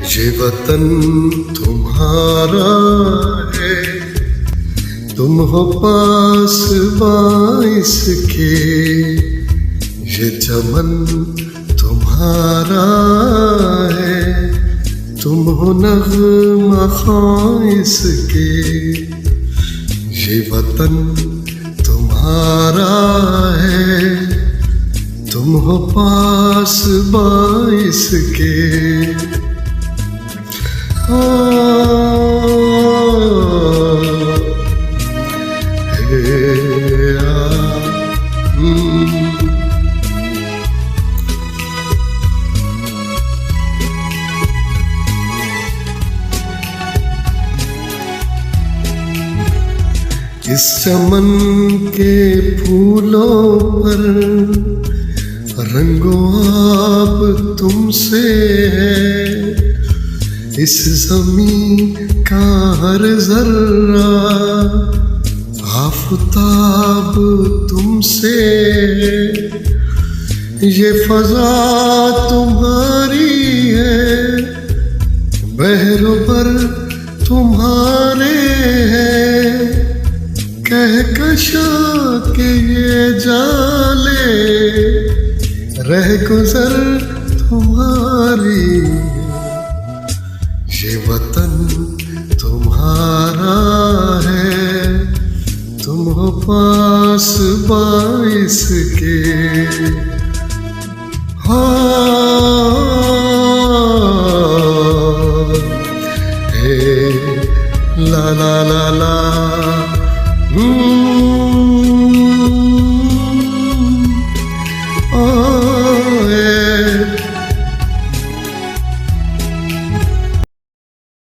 ये वतन तुम्हारा है, तुम हो पास बाइस के। ये चमन तुम्हारा है, तुम हो नग़्मा ख़ाइस के। ये वतन तुम्हारा है, तुम हो पास बाइस के। इस चमन के फूलों पर रंगो आप तुमसे है। इस ज़मीं का हर ज़र्रा आफ़ताब तुमसे है। ये फ़ज़ा तुम्हारी है, बहरों पर तुम्हारे हैं। कहकशा के ये जाले रह गुज़र तुम्हारी।